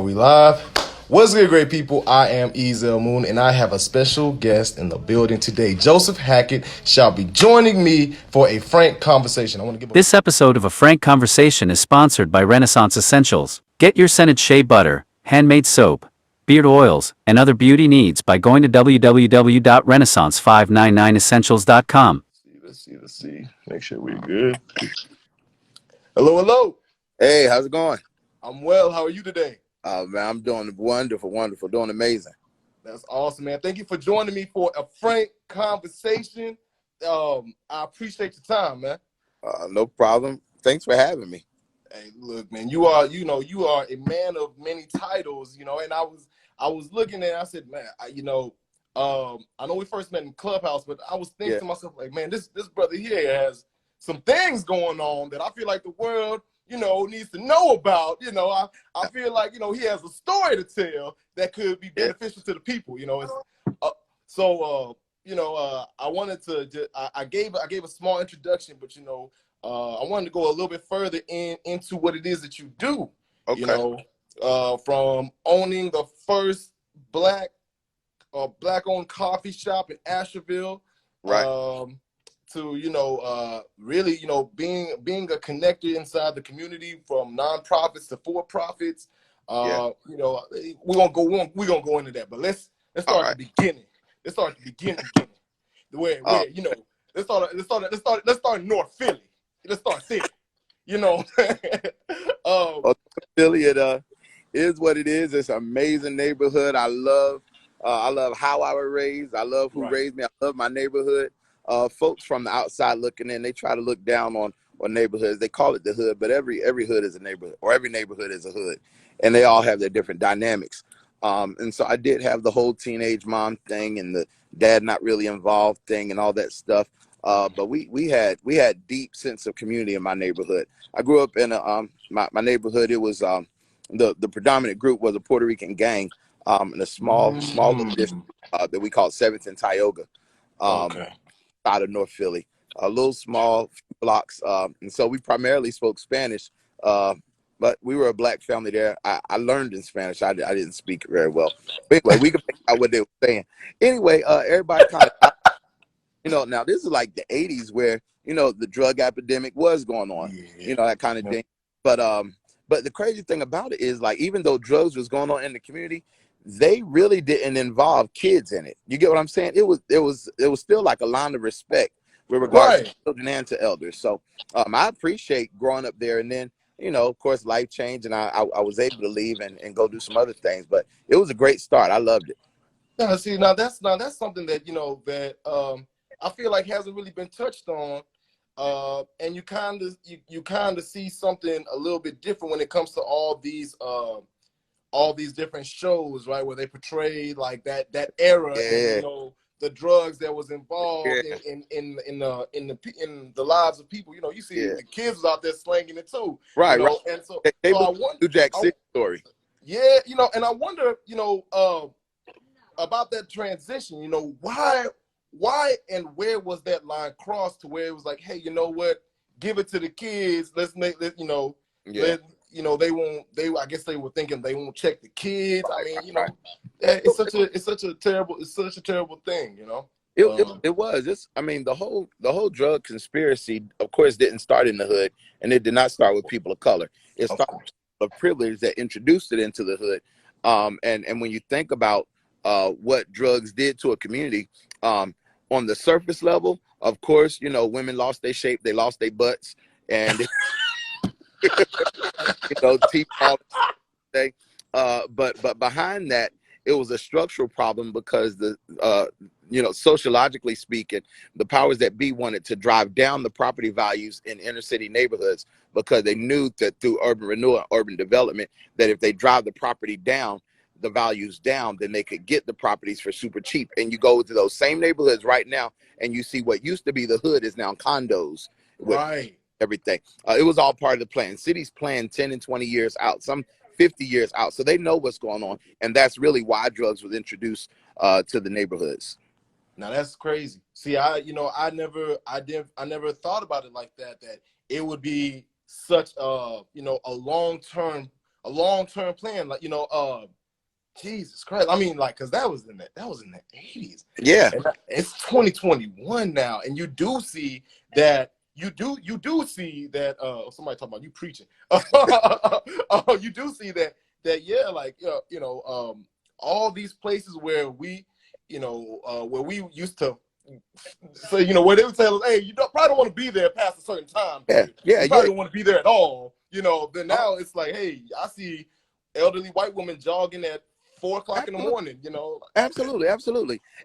we live? What's good, great people? I am Moon, and I have a special guest in the building today. Joseph Hackett shall be joining me for a frank conversation. I want to give This episode of A Frank Conversation is sponsored by Renaissance Essentials. Get your scented shea butter, handmade soap, beard oils, and other beauty needs by going to www.renaissance599essentials.com. Let's see. Make sure we're good. Hello, hello. Hey, how's it going? I'm well. How are you today? Man, I'm doing wonderful, doing amazing. That's awesome, man. Thank you for joining me for a frank conversation. I appreciate your time, man. No problem. Thanks for having me. Hey, look, man, you are a man of many titles, and I was looking at, I said, man, I know we first met in Clubhouse, but I was thinking to myself, like, man, this brother here has some things going on that I feel like the world, needs to know about. I feel like, he has a story to tell that could be beneficial to the people. I wanted to, I gave a small introduction, but I wanted to go a little bit further into what it is that you do. Okay. From owning the first black-owned coffee shop in Asheville, Right. to really being a connector inside the community, from nonprofits to for-profits. We're gonna go into that, but let's start at the beginning. Let's start at the beginning. Where let's start in North Philly. Let's start there. Philly, it is what it is. It's an amazing neighborhood. I love how I was raised. I love who raised me. I love my neighborhood. Folks from the outside looking in, they try to look down on neighborhoods. They call it the hood, but every hood is a neighborhood, or every neighborhood is a hood, and they all have their different dynamics. And so I did have the whole teenage mom thing and the dad not really involved thing and all that stuff. But we had deep sense of community in my neighborhood. I grew up in my neighborhood. It was the predominant group was a Puerto Rican gang in a small little district that we called 7th and Tioga, out of North Philly, a little small blocks. And so we primarily spoke Spanish, but we were a black family there. I learned in Spanish. I didn't speak very well. But anyway, we could make out what they were saying. Anyway, everybody kind of, now this is like the 80s where, the drug epidemic was going on, that kind of thing. But the crazy thing about it is, like, even though drugs was going on in the community, they really didn't involve kids in it. You get what I'm saying? It was still like a line of respect with regards to children and to elders. So I appreciate growing up there. And then, of course, life changed, and I was able to leave and go do some other things. But it was a great start. I loved it. Now that's something that I feel like hasn't really been touched on, and you kind of see something a little bit different when it comes to all these different shows, right, where they portray like that era, and, the drugs that was involved in the lives of people. You see the kids out there slanging it too, right? And so I wonder, Jack City story. Yeah, and I wonder, about that transition. Why and where was that line crossed to where it was like, hey, you know what? Give it to the kids. Let's make it, I guess they were thinking they won't check the kids. I mean, it's such a terrible thing, It was. The whole drug conspiracy, of course, didn't start in the hood, and it did not start with people of color. It started with people of privilege that introduced it into the hood. And when you think about what drugs did to a community, on the surface level, of course, women lost their shape, they lost their butts, and teeth all day. But behind that, it was a structural problem because the sociologically speaking, the powers that be wanted to drive down the property values in inner city neighborhoods because they knew that through urban renewal and urban development, that if they drive the property down, the values down, then they could get the properties for super cheap. And you go to those same neighborhoods right now, and you see what used to be the hood is now condos. Right. Everything. It was all part of the plan. Cities plan 10 and 20 years out, some 50 years out. So they know what's going on. And that's really why drugs was introduced to the neighborhoods. Now that's crazy. See, I never thought about it like that, that it would be such a long-term a long-term plan, like, Jesus Christ. I mean, like, cause that was in the 80s. Yeah. And it's 2021 now, and you do see that somebody talking about you preaching. You do see that yeah, like all these places where we used to where they would tell us, hey, you probably don't want to be there past a certain time period. Yeah, You probably don't want to be there at all. Then now it's like, hey, I see elderly white women jogging at 4 o'clock in the morning. Absolutely.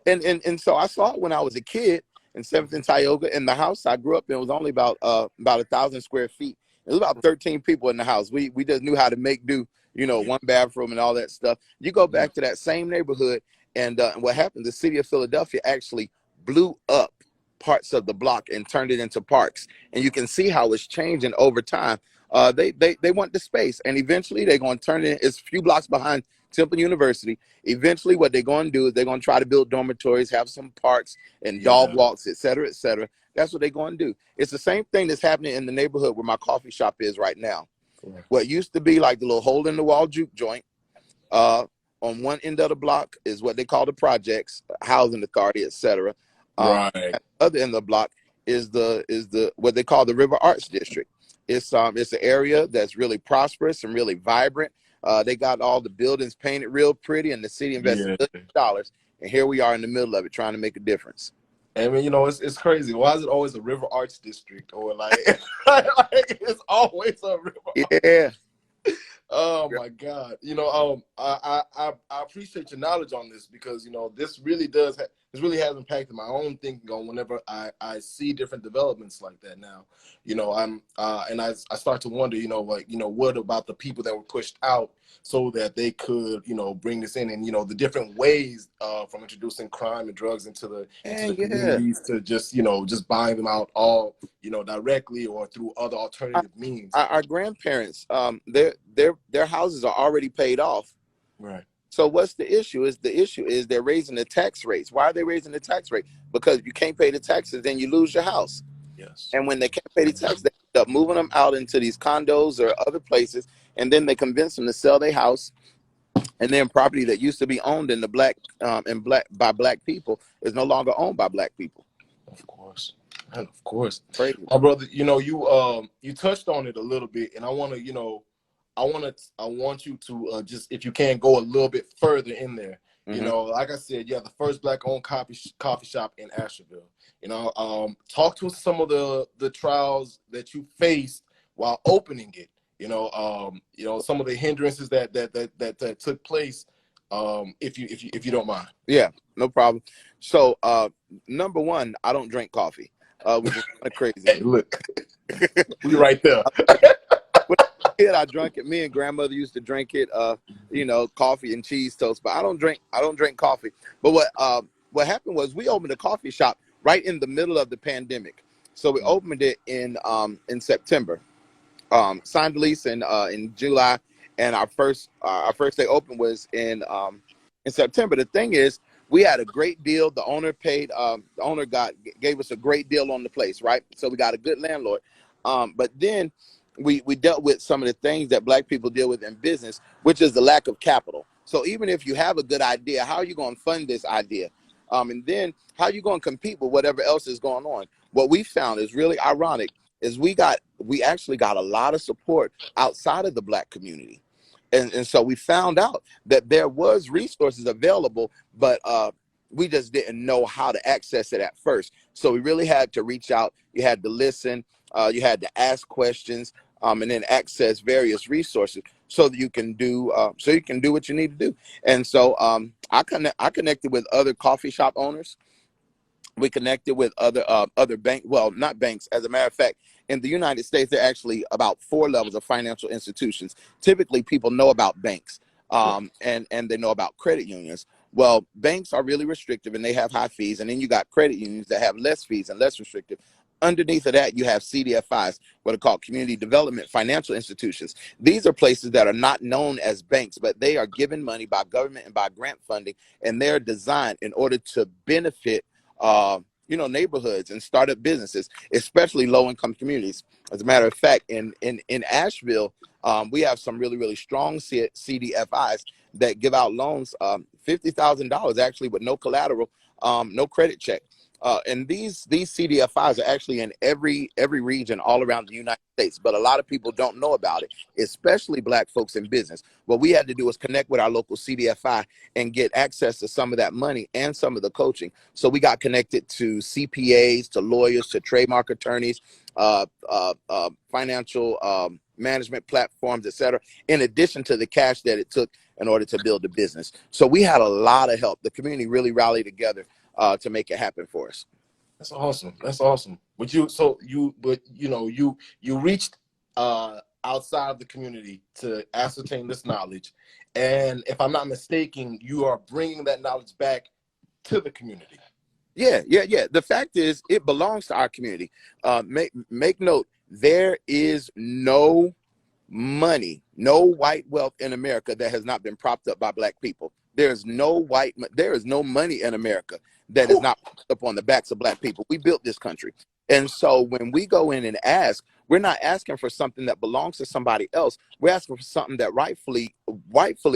And so I saw it when I was a kid in 7th and Tioga, and the house I grew up in was only about 1,000 square feet. It was about 13 people in the house. We just knew how to make do, one bathroom and all that stuff. You go back to that same neighborhood, and what happened, the city of Philadelphia actually blew up parts of the block and turned it into parks. And you can see how it's changing over time. They want the space, and eventually they're going to turn it. It's a few blocks behind Temple University. Eventually, what they're going to do is they're going to try to build dormitories, have some parks and dog walks, et cetera, et cetera. That's what they're going to do. It's the same thing that's happening in the neighborhood where my coffee shop is right now. Right. What used to be like the little hole in the wall juke joint, on one end of the block is what they call the projects, housing authority, et cetera. Right. At the other end of the block is the what they call the River Arts District. It's an area that's really prosperous and really vibrant. They got all the buildings painted real pretty, and the city invested dollars. And here we are in the middle of it, trying to make a difference. I mean, it's crazy. Why is it always a River Arts District, or like, like it's always a River Arts? Yeah. Oh my God. I appreciate your knowledge on this, because this really has impacted my own thinking on whenever I see different developments like that now. I start to wonder, what about the people that were pushed out so that they could, bring this in, and the different ways from introducing crime and drugs into the communities to just buying them out all directly or through other alternative means. Our grandparents, their houses are already paid off. Right. So what's the issue? The issue is they're raising the tax rates. Why are they raising the tax rate? Because you can't pay the taxes, then you lose your house. Yes. And when they can't pay the tax, they end up moving them out into these condos or other places, and then they convince them to sell their house, and then property that used to be owned in by black people is no longer owned by black people. Of course. And of course. Crazy. My brother, you touched on it a little bit, and I want you to just, if you can, go a little bit further in there. Mm-hmm. Like I said, the first black-owned coffee shop in Asheville. Talk to us some of the trials that you faced while opening it. Some of the hindrances that took place. If you don't mind. Yeah, no problem. So, number one, I don't drink coffee. Which is kind of crazy. Hey, look, we right there. Kid, I drank it. Me and grandmother used to drink it. Coffee and cheese toast. But I don't drink coffee. But what happened was we opened a coffee shop right in the middle of the pandemic. So we opened it in September. Signed the lease in July, and our first day open was in September. The thing is, we had a great deal. The owner paid. The owner gave us a great deal on the place, right? So we got a good landlord. But then we dealt with some of the things that black people deal with in business, which is the lack of capital. So even if you have a good idea, how are you going to fund this idea? And then how are you going to compete with whatever else is going on? What we found is really ironic is we actually got a lot of support outside of the black community. And so we found out that there was resources available, but we just didn't know how to access it at first. So we really had to reach out. You had to listen. You had to ask questions, and then access various resources so that you can do what you need to do. And so I connected with other coffee shop owners. We connected with other not banks. As a matter of fact, in the United States, there are actually about 4 levels of financial institutions. Typically, people know about banks, and they know about credit unions. Well, banks are really restrictive and they have high fees. And then you got credit unions that have less fees and less restrictive. Underneath of that, you have CDFIs, what are called community development financial institutions. These are places that are not known as banks, but they are given money by government and by grant funding, and they're designed in order to benefit neighborhoods and startup businesses, especially low-income communities. As a matter of fact, in Asheville, We have some really, really strong CDFIs that give out loans, $50,000 actually with no collateral, no credit check. And these CDFIs are actually in every region all around the United States, but a lot of people don't know about it, especially Black folks in business. What we had to do was connect with our local CDFI and get access to some of that money and some of the coaching. So we got connected to CPAs, to lawyers, to trademark attorneys, financial management platforms, etc., in addition to the cash that it took in order to build the business. So we had a lot of help. The community really rallied together to make it happen for us. That's awesome. That's awesome. But you reached outside of the community to ascertain this knowledge, and if I'm not mistaken, you are bringing that knowledge back to the community. Yeah. The fact is, it belongs to our community. Make note, there is no money, no white wealth in America that has not been propped up by Black people. There is no money in America that is not propped up on the backs of Black people. We built this country. And so when we go in and ask, we're not asking for something that belongs to somebody else. We're asking for something that rightfully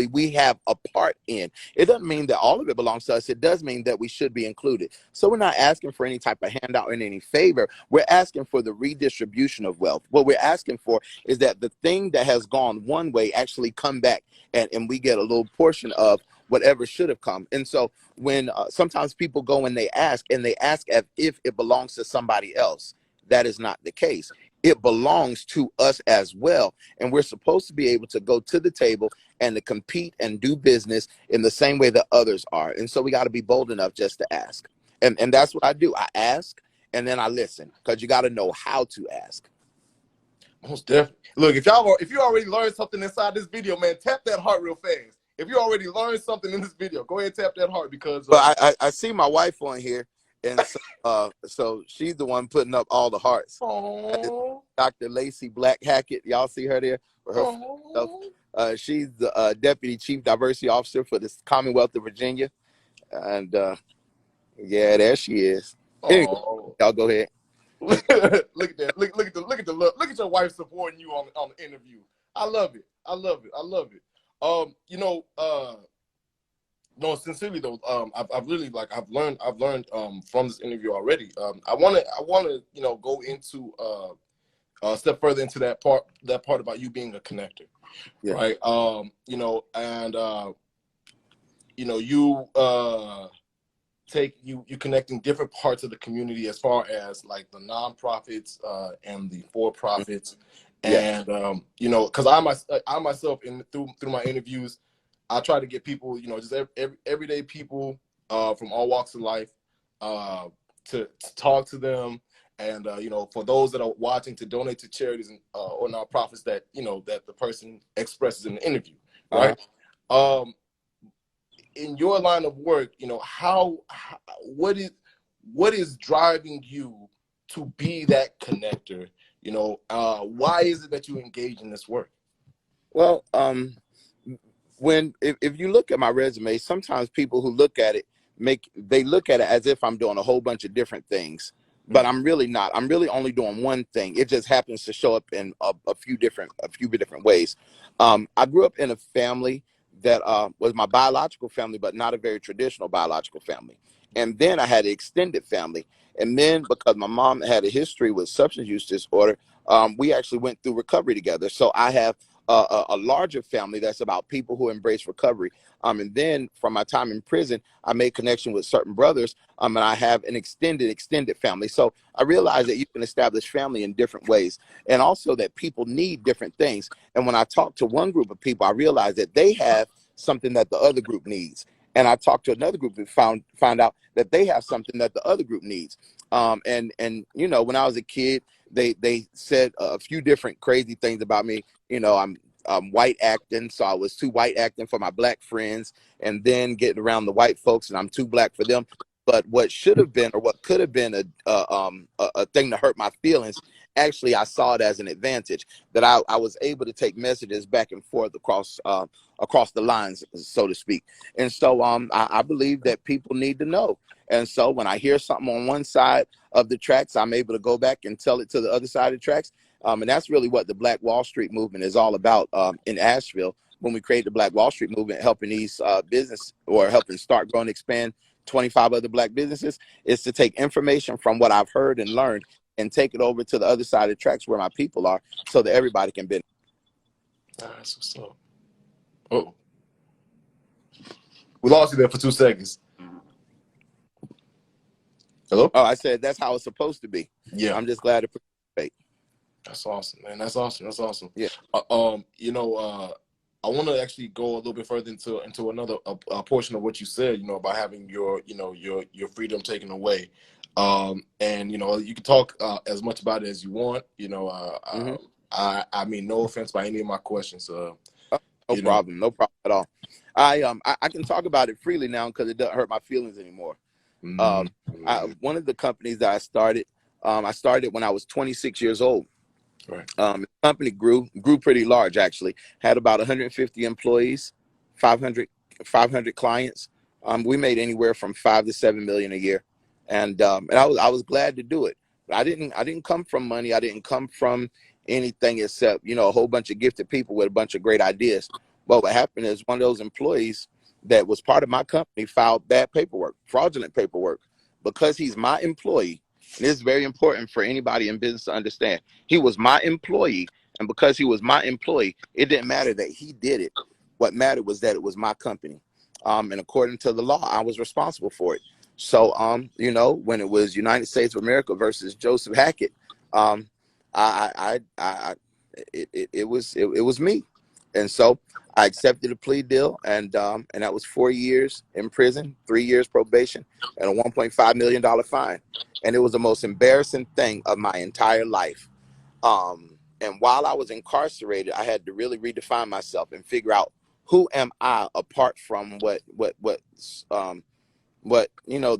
we have a part in. It doesn't mean that all of it belongs to us. It does mean that we should be included. So we're not asking for any type of handout or any favor. We're asking for the redistribution of wealth. What we're asking for is that the thing that has gone one way actually come back, and we get a little portion of whatever should have come. And so when sometimes people go and they ask as if it belongs to somebody else, that is not the case. It belongs to us as well. And we're supposed to be able to go to the table and to compete and do business in the same way that others are. And so we got to be bold enough just to ask. And that's what I do. I ask and then I listen, because you got to know how to ask. Most definitely. Look, if you already learned something inside this video, man, tap that heart real fast. If you already learned something in this video, go ahead and tap that heart, because but I see my wife on here, and so she's the one putting up all the hearts. Dr. Lacey Black Hackett, y'all see her there for her stuff. She's the Deputy Chief Diversity Officer for the Commonwealth of Virginia, and yeah, there she is. Anyway, y'all go ahead. Look at that! Look at your wife supporting you on the interview. I love it. No, sincerely though, I've learned from this interview already. I want to go into a step further into that part about you being a connector, right? You connecting different parts of the community, as far as like the nonprofits and the for-profits. And because I myself through my interviews, I try to get people, just everyday people from all walks of life to talk to them, and for those that are watching, to donate to charities and or nonprofits that that the person expresses in the interview, right? In your line of work, what is driving you to be that connector? Why is it that you engage in this work? Well, if you look at my resume, sometimes people who look at it they look at it as if I'm doing a whole bunch of different things, but I'm really not. I'm really only doing one thing. It just happens to show up in a few different ways. I grew up in a family that was my biological family, but not a very traditional biological family. And then I had an extended family. And then because my mom had a history with substance use disorder, we actually went through recovery together. So I have a larger family that's about people who embrace recovery. And then from my time in prison, I made connection with certain brothers, and I have an extended family. So I realized that you can establish family in different ways, and also that people need different things. And when I talk to one group of people, I realized that they have something that the other group needs. And I talked to another group and found out that they have something that the other group needs. And when I was a kid, they said a few different crazy things about me. I'm white acting, so I was too white acting for my Black friends, and then getting around the white folks, and I'm too Black for them. But what should have been, or what could have been a thing to hurt my feelings, actually I saw it as an advantage, that I was able to take messages back and forth across the lines, so to speak. And so I believe that people need to know. And so when I hear something on one side of the tracks, I'm able to go back and tell it to the other side of the tracks. And that's really what the Black Wall Street movement is all about in Asheville. When we create the Black Wall Street movement, helping these business or helping start, grow, and expand 25 other Black businesses, is to take information from what I've heard and learned and take it over to the other side of the tracks where my people are, so that everybody can benefit. That's what's up. Oh, we lost you there for 2 seconds. Hello? Oh, I said that's how it's supposed to be. Yeah. I'm just glad to participate. That's awesome, man. That's awesome. That's awesome. Yeah. I want to actually go a little bit further into another portion of what you said, about having your freedom taken away. And you can talk as much about it as you want. I mean, no offense by any of my questions. No problem at all. I can talk about it freely now because it doesn't hurt my feelings anymore. One of the companies that I started when I was 26 years old. Right. The company grew pretty large, actually. Had about 150 employees, 500 clients. We made anywhere from 5 to 7 million a year, and I was glad to do it. But I didn't come from money. I didn't come from anything except a whole bunch of gifted people with a bunch of great ideas. But what happened is one of those employees that was part of my company filed bad paperwork, fraudulent paperwork, because he's my employee. And this is very important for anybody in business to understand. He was my employee, and because he was my employee, it didn't matter that he did it. What mattered was that it was my company. And according to the law, I was responsible for it. So, when it was United States of America versus Joseph Hackett, it was me. And so I accepted a plea deal, and that was 4 years in prison, 3 years probation, and a $1.5 million fine. And it was the most embarrassing thing of my entire life. And while I was incarcerated, I had to really redefine myself and figure out, who am I apart from what the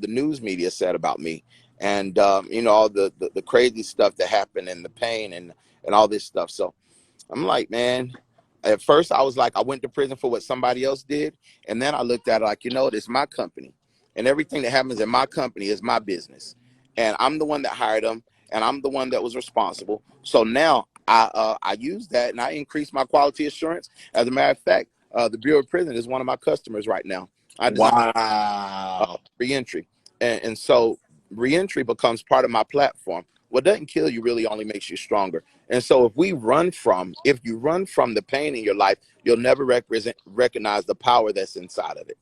news media said about me, and all the crazy stuff that happened, and the pain and all this stuff. So I'm like, man, at first I was like, I went to prison for what somebody else did. And then I looked at it like, it's my company, and everything that happens in my company is my business. And I'm the one that hired them, and I'm the one that was responsible. So now I use that, and I increase my quality assurance. As a matter of fact, the Bureau of Prison is one of my customers right now. Wow. Reentry. And so reentry becomes part of my platform. What doesn't kill you really only makes you stronger. And so if you run from the pain in your life, you'll never recognize the power that's inside of it.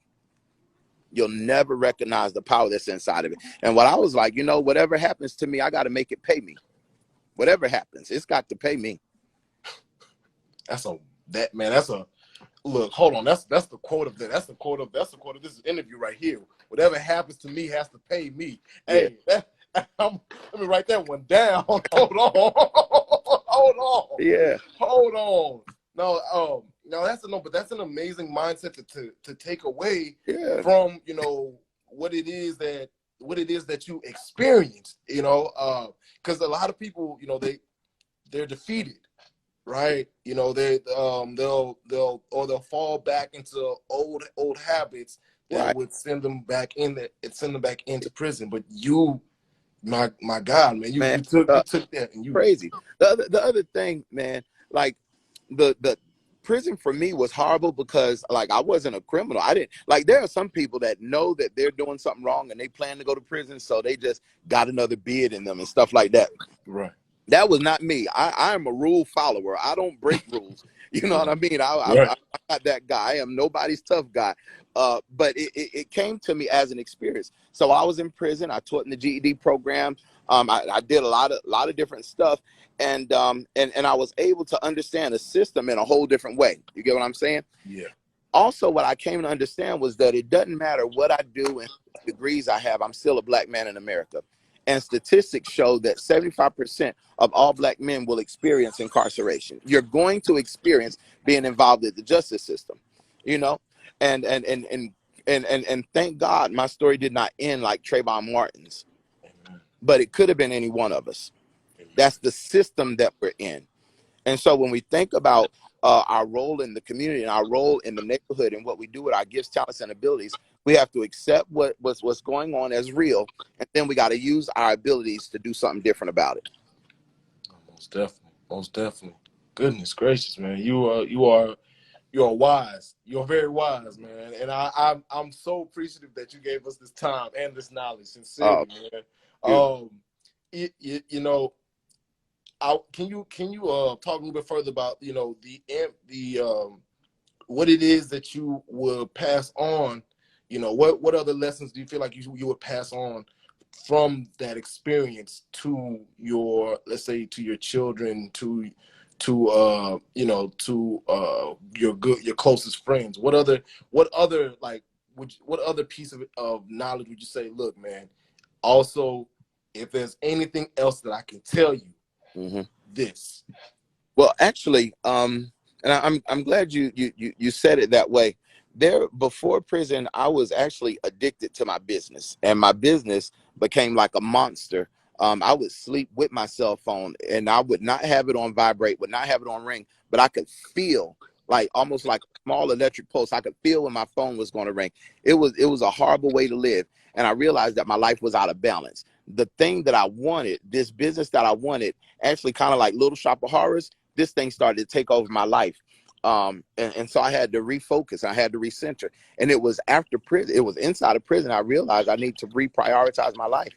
You'll never recognize the power that's inside of it. And what I was like, whatever happens to me, I got to make it pay me. Whatever happens, it's got to pay me. Look, hold on. That's the quote of that. That's the quote of this interview right here. Whatever happens to me has to pay me. Hey, Yeah. let me write that one down. Hold on. Hold on. Yeah. Hold on. No, but that's an amazing mindset to take away from, what it is that you experienced, because a lot of people, they're defeated, right? They'll fall back into old habits that would send them back into prison. But you, my God, man, you took that, and you crazy. The other thing, man, like the prison for me was horrible because like I wasn't a criminal. I didn't there are some people that know that they're doing something wrong and they plan to go to prison, so they just got another bid in them and stuff like that. Right. That was not me. I am a rule follower. I don't break rules. You know what I mean? I'm not that guy. I am nobody's tough guy. But it came to me as an experience. So I was in prison. I taught in the GED program. I did a lot of different stuff, and I was able to understand the system in a whole different way. You get what I'm saying? Yeah. Also, what I came to understand was that it doesn't matter what I do and what degrees I have, I'm still a Black man in America. And statistics show that 75% of all Black men will experience incarceration. You're going to experience being involved in the justice system, and thank God my story did not end like Trayvon Martin's. Amen. But it could have been any one of us. Amen. That's the system that we're in. And so when we think about our role in the community and our role in the neighborhood and what we do with our gifts, talents, and abilities, we have to accept what's going on as real, and then we got to use our abilities to do something different about it. Most definitely. Most definitely. Goodness gracious, man. You're wise. You're very wise, man. And I'm so appreciative that you gave us this time and this knowledge. Oh, Sincerely, man. you. You know, can you talk a little bit further about the what it is that you will pass on? What other lessons do you feel like you would pass on from that experience to your, let's say, to your children, to your closest friends? What other like what other piece of knowledge would you say, look, man, also, if there's anything else that I can tell you, Mm-hmm. this. Well, actually, and I'm glad you said it that way. There, before prison, I was actually addicted to my business, and my business became like a monster. I would sleep with my cell phone, and I would not have it on vibrate, would not have it on ring, but I could feel like almost like a small electric pulse. I could feel when my phone was going to ring. It was a horrible way to live, and I realized that my life was out of balance. The thing that I wanted, this business that I wanted, actually kind of like Little Shop of Horrors, this thing started to take over my life. And so I had to refocus. I had to recenter. And it was after prison, it was inside of prison, I realized I need to reprioritize my life.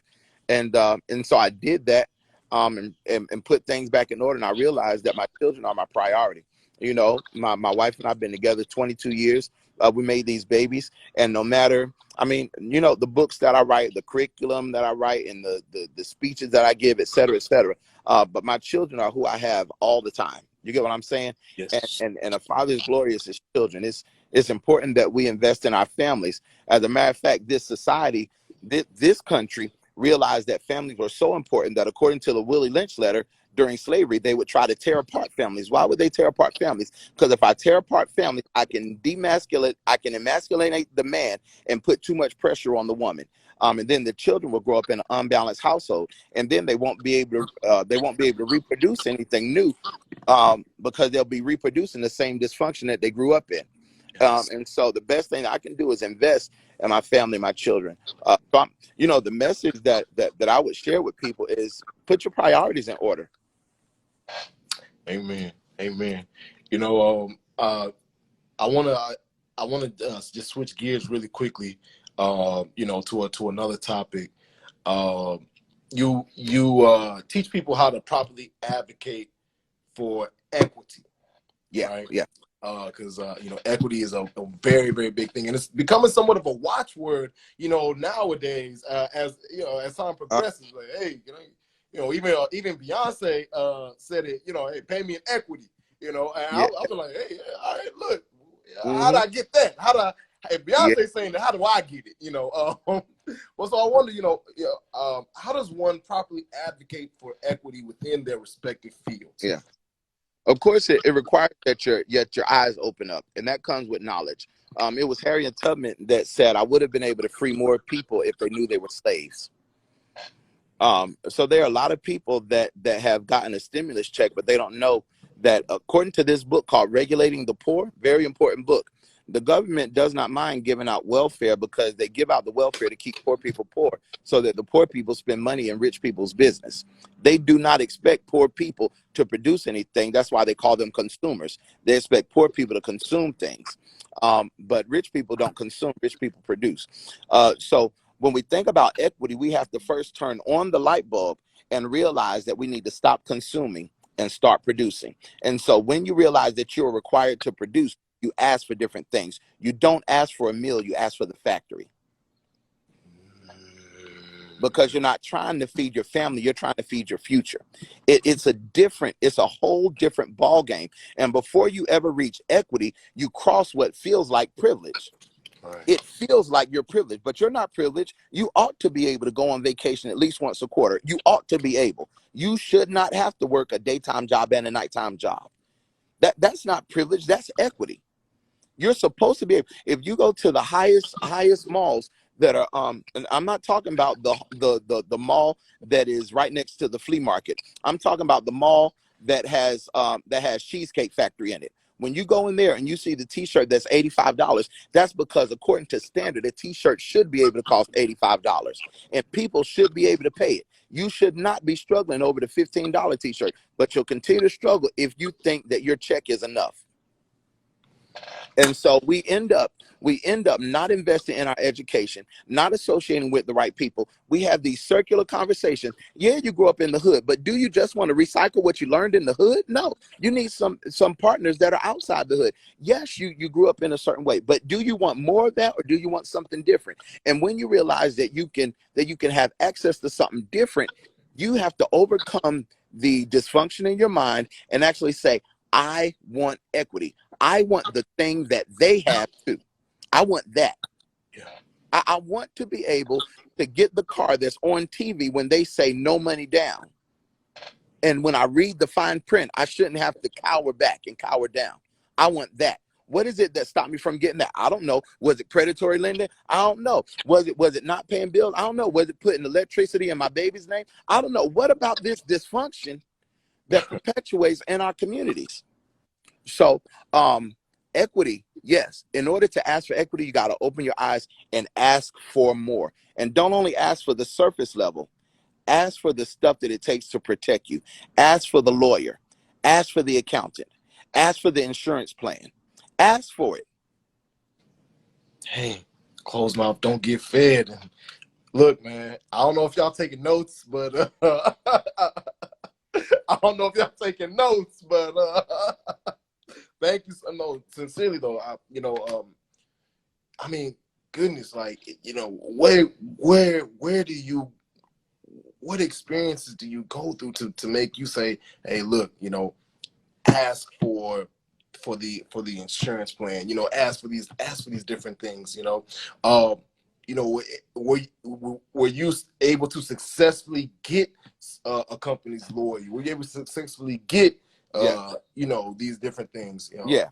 And so I did that, and put things back in order. And I realized that my children are my priority. My wife and I've been together 22 years. We made these babies, and no matter, I mean, the books that I write, the curriculum that I write, and the speeches that I give, et cetera, et cetera. But my children are who I have all the time. You get what I'm saying? Yes. And a father is glorious as children. It's important that we invest in our families. As a matter of fact, this society, this country realized that families were so important that, according to the Willie Lynch letter, during slavery, they would try to tear apart families. Why would they tear apart families? Because if I tear apart families, I can emasculate the man and put too much pressure on the woman. And then the children will grow up in an unbalanced household, and then they won't be able to reproduce anything new, because they'll be reproducing the same dysfunction that they grew up in. Yes. And so the best thing I can do is invest in my family, my children. The message that I would share with people is put your priorities in order. Amen. Amen. You know, I want to just switch gears really quickly, to another topic. You teach people how to properly advocate for equity. Yeah, Right? yeah, Because equity is a very, very big thing, and it's becoming somewhat of a watchword. Nowadays, as time uh, progresses, like, hey, even Beyonce said it. Hey, pay me in equity. And I yeah, was like, hey, all right, look, how do hmm I get that? If yeah, Beyonce saying that, how do I get it? Well, so I wonder, how does one properly advocate for equity within their respective fields? yeah. Of course, it requires that your eyes open up, and that comes with knowledge. It was Harriet Tubman that said, "I would have been able to free more people if they knew they were slaves." So there are a lot of people that have gotten a stimulus check, but they don't know that, according to this book called Regulating the Poor, very important book, the government does not mind giving out welfare, because they give out the welfare to keep poor people poor, so that the poor people spend money in rich people's business. They do not expect poor people to produce anything. That's why they call them consumers. They expect poor people to consume things. But rich people don't consume, rich people produce. So when we think about equity, we have to first turn on the light bulb and realize that we need to stop consuming and start producing. And so when you realize that you're required to produce, you ask for different things. You don't ask for a meal, you ask for the factory. Because you're not trying to feed your family, you're trying to feed your future. It's a whole different ball game. And before you ever reach equity, you cross what feels like privilege. Right. It feels like you're privileged, but you're not privileged. You ought to be able to go on vacation at least once a quarter. You ought to be able. You should not have to work a daytime job and a nighttime job. That's not privilege, that's equity. You're supposed to be able, if you go to the highest malls that are, and I'm not talking about the mall that is right next to the flea market. I'm talking about the mall that has Cheesecake Factory in it. When you go in there and you see the t-shirt that's $85, that's because according to standard, a t-shirt should be able to cost $85 and people should be able to pay it. You should not be struggling over the $15 t-shirt, but you'll continue to struggle if you think that your check is enough. And so we end up not investing in our education, not associating with the right people. We have these circular conversations. Yeah, you grew up in the hood, but do you just want to recycle what you learned in the hood? No, you need some partners that are outside the hood. Yes, you grew up in a certain way, but do you want more of that, or do you want something different? And when you realize that you can have access to something different, you have to overcome the dysfunction in your mind and actually say, I want equity. I want the thing that they have too. I want that. Yeah. I want to be able to get the car that's on TV when they say no money down. And when I read the fine print, I shouldn't have to cower back and cower down. I want that. What is it that stopped me from getting that? I don't know. Was it predatory lending? I don't know. Was it not paying bills? I don't know. Was it putting electricity in my baby's name? I don't know. What about this dysfunction that perpetuates in our communities? So equity, yes. In order to ask for equity, you got to open your eyes and ask for more. And don't only ask for the surface level. Ask for the stuff that it takes to protect you. Ask for the lawyer. Ask for the accountant. Ask for the insurance plan. Ask for it. Hey, closed mouth don't get fed. And look, man, I don't know if y'all taking notes, but I don't know if y'all taking notes, but thank you. No, sincerely though, I mean, goodness, like, where do you, what experiences do you go through to make you say, hey, look, ask for the insurance plan, ask for these different things, were you able to successfully get a company's lawyer? Were you able to successfully get these different things? Yeah.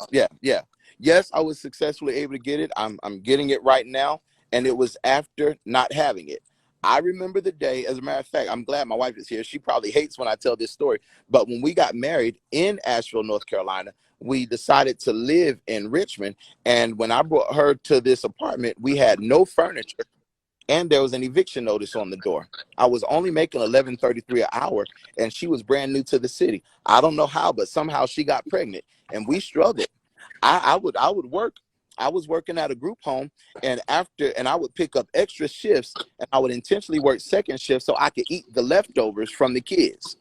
Yes, I was successfully able to get it. I'm getting it right now, and it was after not having it. I remember the day, as a matter of fact, I'm glad my wife is here. She probably hates when I tell this story, but when we got married in Asheville, North Carolina, we decided to live in Richmond. And when I brought her to this apartment, we had no furniture and there was an eviction notice on the door. I was only making $11.33 an hour, and she was brand new to the city. I don't know how, but somehow she got pregnant, and we struggled. I would work. I was working at a group home, and I would pick up extra shifts, and I would intentionally work second shift so I could eat the leftovers from the kids.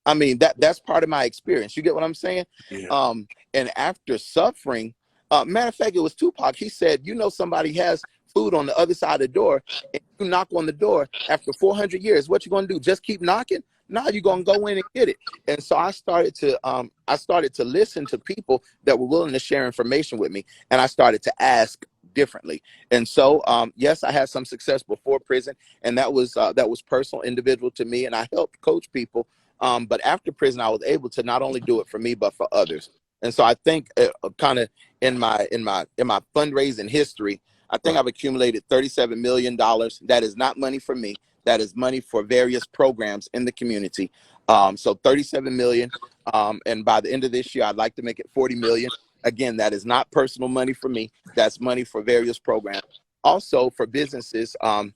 I mean, that's part of my experience. You get what I'm saying? Yeah. And after suffering, matter of fact, it was Tupac. He said, somebody has food on the other side of the door, and you knock on the door after 400 years. What you gonna do? Just keep knocking? No, you're gonna go in and get it. And so I started to listen to people that were willing to share information with me, and I started to ask differently. And so yes, I had some success before prison, and that was personal, individual to me, and I helped coach people. But after prison, I was able to not only do it for me but for others. And so I think kind of in my fundraising history, I think I've accumulated $37 million. That is not money for me. That is money for various programs in the community. So 37 million. And by the end of this year, I'd like to make it 40 million. Again, that is not personal money for me. That's money for various programs. Also for businesses. And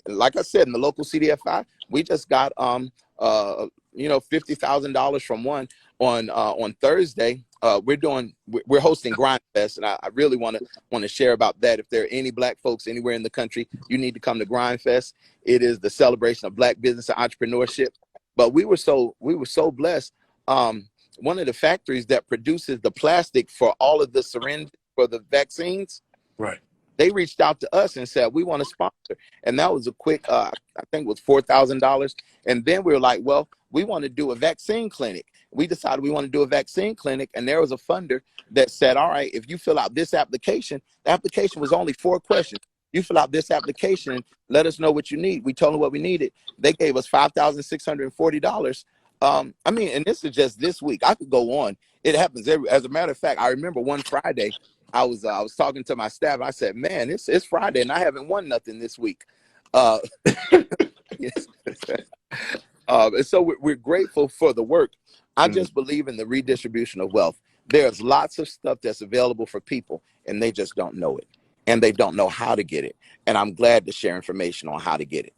like I said, in the local CDFI, we just got $50,000 from one on Thursday. We're hosting Grind Fest, and I really want to share about that. If there are any Black folks anywhere in the country, you need to come to Grind Fest. It is the celebration of Black business and entrepreneurship. But we were so blessed. One of the factories that produces the plastic for all of the syringes for the vaccines, right? They reached out to us and said, we want to sponsor. And that was a quick, I think it was $4,000. And then we were like, well, we want to do a vaccine clinic. We decided we want to do a vaccine clinic. And there was a funder that said, all right, if you fill out this application, the application was only 4 questions. You fill out this application, let us know what you need. We told them what we needed. They gave us $5,640. I mean, and this is just this week. I could go on. It happens as a matter of fact, I remember one Friday, I was talking to my staff. I said, man, it's Friday and I haven't won nothing this week. Yes. And so we're grateful for the work. I just believe in the redistribution of wealth. There's lots of stuff that's available for people, and they just don't know it, and they don't know how to get it. And I'm glad to share information on how to get it.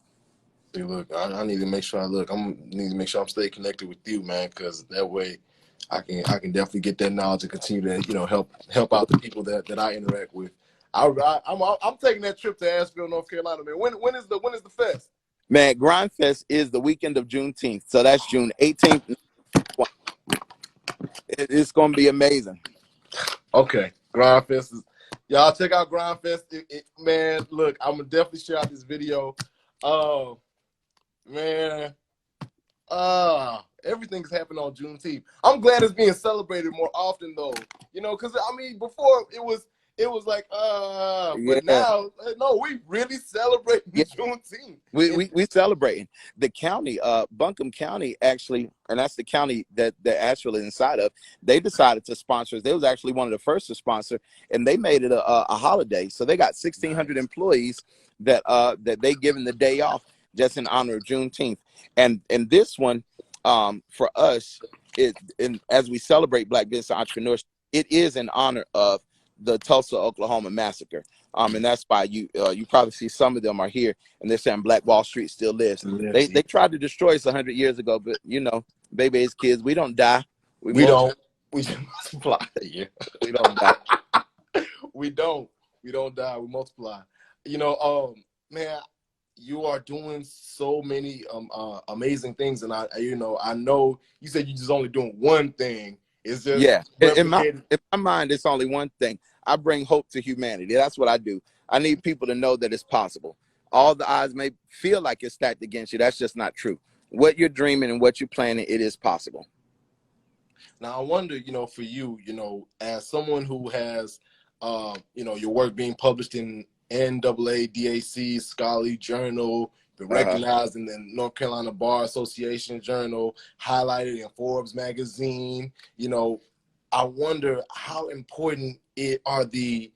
See, look, I need to make sure need to make sure I'm stay connected with you, man, because that way I can definitely get that knowledge and continue to help out the people that I interact with. I'm taking that trip to Asheville, North Carolina, man. When is the fest? Man, Grind Fest is the weekend of Juneteenth, so that's June 18th. It's going to be amazing. Okay, Grind Fest is, y'all check out Grind Fest. Man, look, I'm gonna definitely share out this video. Man, everything's happening on Juneteenth. I'm glad it's being celebrated more often, though. Because I mean, before it was like, but now, no, we really celebrating Juneteenth. We celebrating. The county, Buncombe County, actually, and that's the county that Asheville is inside of. They decided to sponsor us. They was actually one of the first to sponsor, and they made it a holiday. So they got 1,600 employees that they given the day off just in honor of Juneteenth. And this one, for us, as we celebrate Black business entrepreneurs, it is in honor of the Tulsa, Oklahoma massacre. And that's why you probably see some of them are here, and they're saying Black Wall Street still lives. They tried to destroy us 100 years ago, but baby, as kids, we don't die. We don't. We just multiply. Yeah, we don't die. We don't die. We multiply. Man, you are doing so many amazing things, and I know you said you're just only doing one thing. It's just in my mind, it's only one thing. I bring hope to humanity. That's what I do. I need people to know that it's possible. All the odds may feel like it's stacked against you. That's just not true. What you're dreaming and what you're planning, it is possible. Now, I wonder, for you, as someone who has, your work being published in NAADAC, Scholarly Journal, been recognized in the North Carolina Bar Association Journal, highlighted in Forbes magazine. I wonder how important is the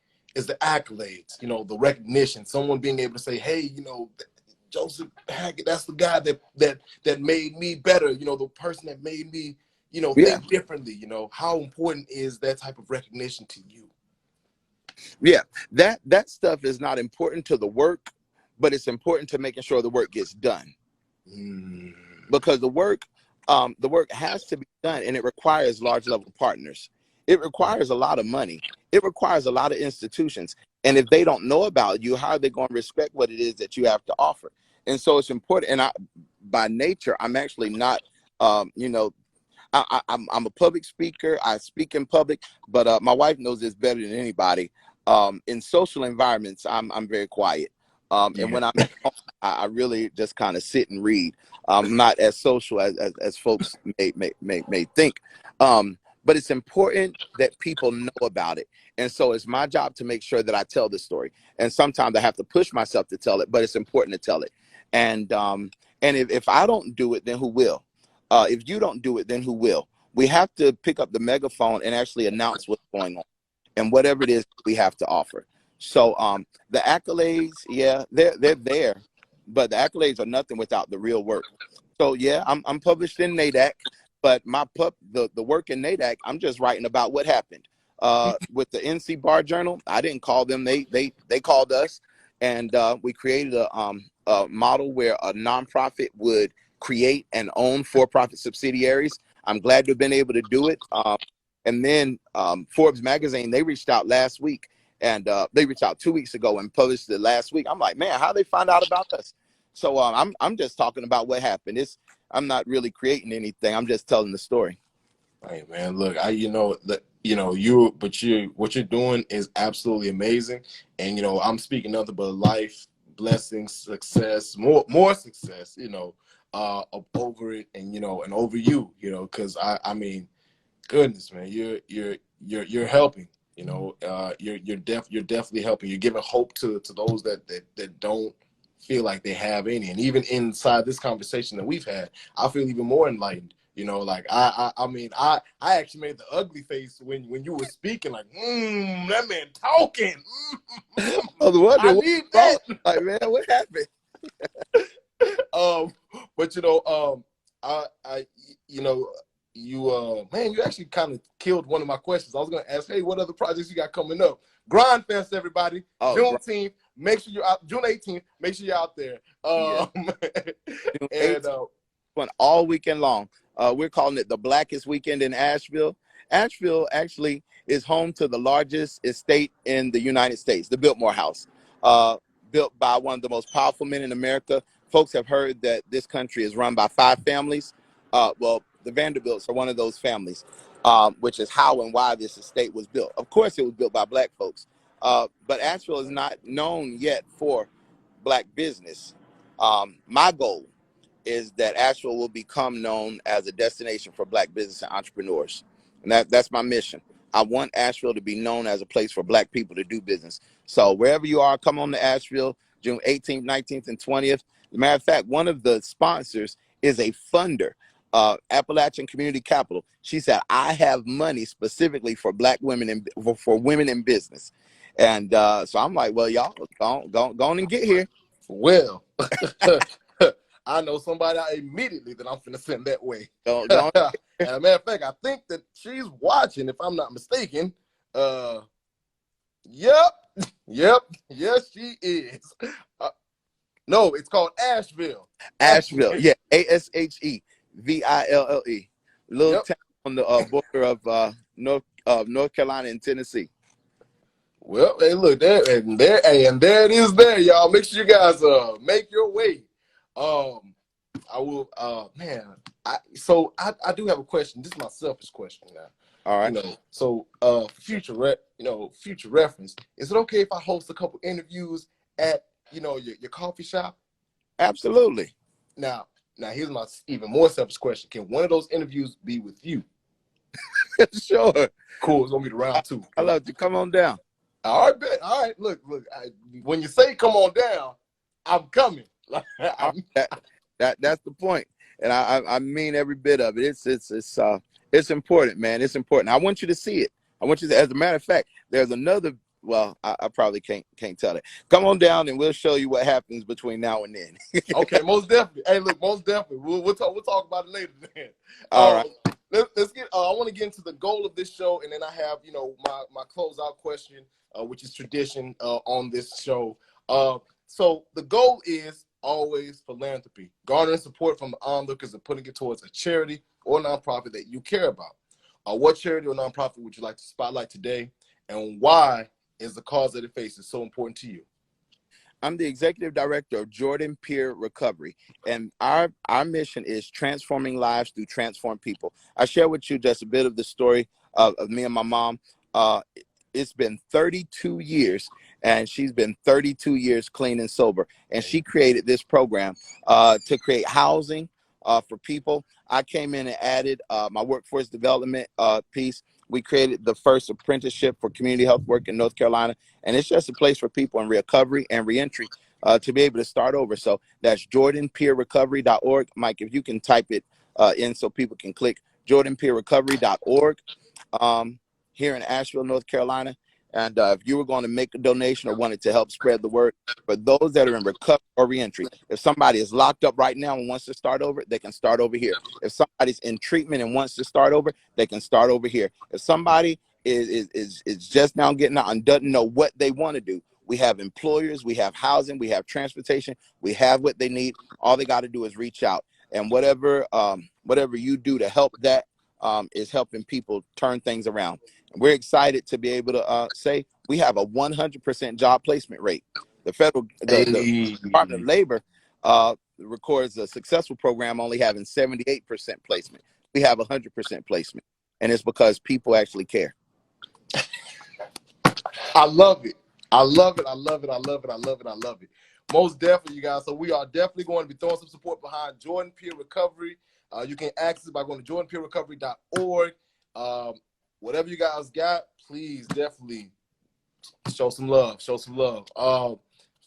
accolades, the recognition, someone being able to say, hey, Joseph Hackett, that's the guy that made me better, the person that made me, think differently. How important is that type of recognition to you? Yeah, that stuff is not important to the work, but it's important to making sure the work gets done. Because the work has to be done, and it requires large level partners. It requires a lot of money. It requires a lot of institutions. And if they don't know about you, how are they going to respect what it is that you have to offer? And so it's important. And by nature, I'm actually not, I'm a public speaker. I speak in public, but my wife knows this better than anybody. In social environments, I'm very quiet. And when I'm at home, I really just kind of sit and read. I'm not as social as folks may think. But it's important that people know about it. And so it's my job to make sure that I tell the story. And sometimes I have to push myself to tell it, but it's important to tell it. And if I don't do it, then who will? If you don't do it, then who will? We have to pick up the megaphone and actually announce what's going on and whatever it is we have to offer. So the accolades, they're there, but the accolades are nothing without the real work. So I'm published in NAADAC, but the work in NAADAC, I'm just writing about what happened. With the NC Bar Journal, I didn't call them; they called us, and we created a model where a nonprofit would create and own for-profit subsidiaries. I'm glad to have been able to do it. And then Forbes magazine, they reached out last week, and they reached out 2 weeks ago and published it last week. I'm like, man, how they find out about us? So I'm just talking about what happened. I'm not really creating anything. I'm just telling the story. Hey man, look, what you're doing is absolutely amazing, and I'm speaking nothing but life, blessings, success, more success, over it, and and over you, because I mean, goodness, man, you're helping, you're definitely helping. You're giving hope to those that don't feel like they have any, and even inside this conversation that we've had, I feel even more enlightened. Like I mean, I actually made the ugly face when you were speaking, like, that man talking. I need that. Like, man, what happened? But I man, you actually kind of killed one of my questions. I was gonna ask, hey, what other projects you got coming up? Grind Fest, everybody. Oh, Juneteenth. Make sure you're out. June 18th. Make sure you're out there. yeah. June And 18th, went all weekend long. We're calling it the Blackest Weekend in Asheville. Asheville actually is home to the largest estate in the United States, the Biltmore House, built by one of the most powerful men in America. Folks have heard that this country is run by 5 families. Well, the Vanderbilts are one of those families, which is how and why this estate was built. Of course, it was built by Black folks, but Asheville is not known yet for Black business. My goal is that Asheville will become known as a destination for Black business and entrepreneurs. And that's my mission. I want Asheville to be known as a place for Black people to do business. So wherever you are, come on to Asheville, June 18th, 19th, and 20th. As a matter of fact, one of the sponsors is a funder, Appalachian Community Capital. She said, I have money specifically for Black women and for women in business. And so I'm like, well, y'all, go on and get here. well, I know somebody immediately that I'm finna send that way. Don't. As a matter of fact, I think that she's watching, if I'm not mistaken. Yep, yes, she is. No, it's called Asheville. Asheville, yeah, Asheville. Little Yep. town on the border of North Carolina and Tennessee. Well, hey, look there, and there it is. There, y'all. Make sure you guys make your way. I will. Man, I do have a question. This is my selfish question now. All right. So future reference. Is it okay if I host a couple interviews at your coffee shop? Absolutely. Now here's my even more selfish question. Can one of those interviews be with you? Sure. Cool. It's gonna be the round 2. I love you. Come on down. All right, bet. All right. Look. When you say come on down, I'm coming. That's the point, and I mean every bit of it. It's important, man. It's important. I want you to see it. I want you to. As a matter of fact, there's another. Well, I probably can't tell it. Come on down, and we'll show you what happens between now and then. Okay, most definitely. Hey, look, most definitely. We'll talk about it later then. All right. Let's get. I want to get into the goal of this show, and then I have my closeout question, which is tradition on this show. So the goal is always philanthropy, garnering support from the onlookers and putting it towards a charity or nonprofit that you care about. What charity or nonprofit would you like to spotlight today, and why is the cause that it faces so important to you? I'm the executive director of Jordan Peer Recovery, and our mission is transforming lives through transformed people. I share with you just a bit of the story of me and my mom. It's been 32 years, and she's been 32 years clean and sober. And she created this program to create housing for people. I came in and added my workforce development piece. We created the first apprenticeship for community health work in North Carolina. And it's just a place for people in recovery and reentry to be able to start over. So that's jordanpeerrecovery.org. Mike, if you can type it in so people can click jordanpeerrecovery.org. Here in Asheville, North Carolina. And if you were going to make a donation or wanted to help spread the word, for those that are in recovery or reentry, if somebody is locked up right now and wants to start over, they can start over here. If somebody's in treatment and wants to start over, they can start over here. If somebody is just now getting out and doesn't know what they want to do, we have employers, we have housing, we have transportation, we have what they need. All they got to do is reach out. And whatever you do to help that is helping people turn things around. We're excited to be able to say we have a 100% job placement rate. The the Department of Labor records a successful program only having 78% placement. We have 100% placement, and it's because people actually care. I love it. I love it. I love it. I love it. I love it. I love it. Most definitely, you guys. So we are definitely going to be throwing some support behind Jordan Peer Recovery. You can access it by going to jordanpeerrecovery.org. Whatever you guys got, please definitely show some love. Show some love.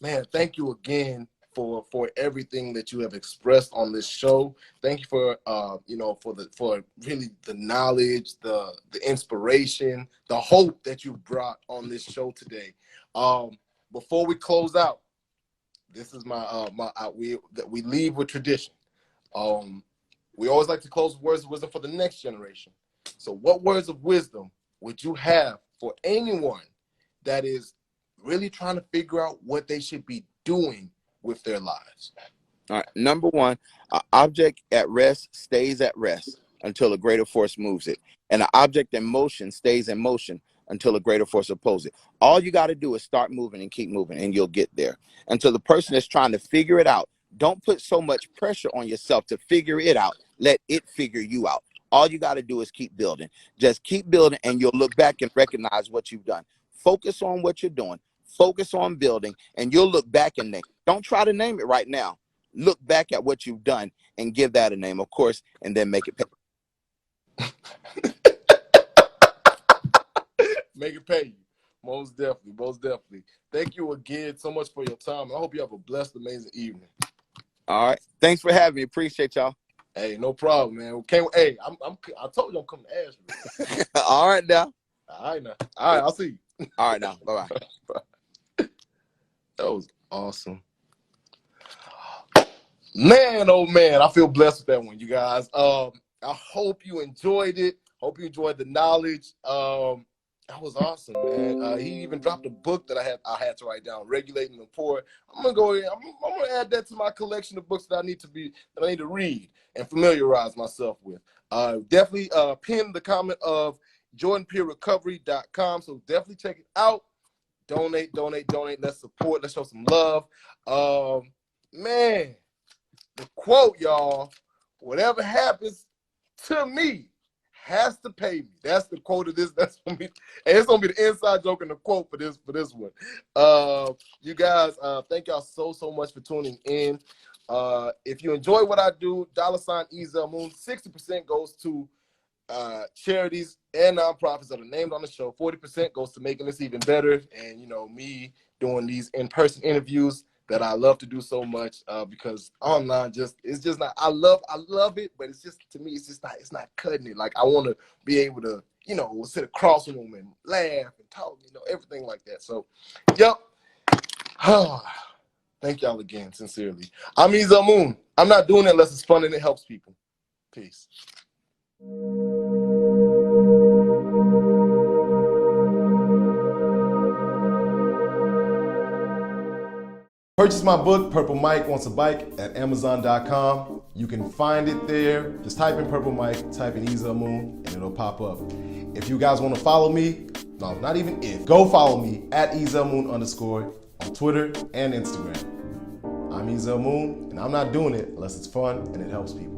Man, thank you again for everything that you have expressed on this show. Thank you for for really the knowledge, the inspiration, the hope that you brought on this show today. Before we close out, this is we leave with tradition. we always like to close with words of wisdom for the next generation. So what words of wisdom would you have for anyone that is really trying to figure out what they should be doing with their lives? All right. Number one, an object at rest stays at rest until a greater force moves it. And an object in motion stays in motion until a greater force opposes it. All you got to do is start moving and keep moving, and you'll get there. And so the person that's trying to figure it out, don't put so much pressure on yourself to figure it out. Let it figure you out. All you got to do is keep building. Just keep building, and you'll look back and recognize what you've done. Focus on what you're doing. Focus on building, and you'll look back and name. Don't try to name it right now. Look back at what you've done and give that a name, of course, and then make it pay. Make it pay you. Most definitely. Most definitely. Thank you again so much for your time. I hope you have a blessed, amazing evening. All right. Thanks for having me. Appreciate y'all. Hey, no problem, man. Okay, hey, I told you I'm coming to Asheville. All right, now. All right, now. All right, I'll see you. All right, now. Bye-bye. That was awesome. Man, oh man, I feel blessed with that one, you guys. I hope you enjoyed it. Hope you enjoyed the knowledge. That was awesome, man. He even dropped a book that I had to write down, Regulating the Poor. I'm gonna add that to my collection of books that I need to read and familiarize myself with. Definitely pin the comment of jordanpeerrecovery.com. So definitely check it out. Donate. Let's support. Let's show some love. Man, the quote, y'all. Whatever happens to me has to pay me. That's the quote of this. That's gonna be, and it's gonna be the inside joke and the quote for this one. You guys, thank y'all so much for tuning in. If you enjoy what I do, $ EZMoon, 60% goes to charities and nonprofits that are named on the show. 40% goes to making this even better, and me doing these in-person interviews that I love to do so much, because online it's just not. I love it, but it's just, to me, it's not cutting it. Like, I want to be able to sit across from them and laugh and talk, everything like that. So, yep. Thank y'all again, sincerely. I'm EZMoon. I'm not doing it unless it's fun and it helps people. Peace. Purchase my book, Purple Mike Wants a Bike, at Amazon.com. You can find it there. Just type in Purple Mike, type in EZMoon, and it'll pop up. If you guys want to follow me, no, not even if, go follow me at EZMoon_ on Twitter and Instagram. I'm EZMoon, and I'm not doing it unless it's fun and it helps people.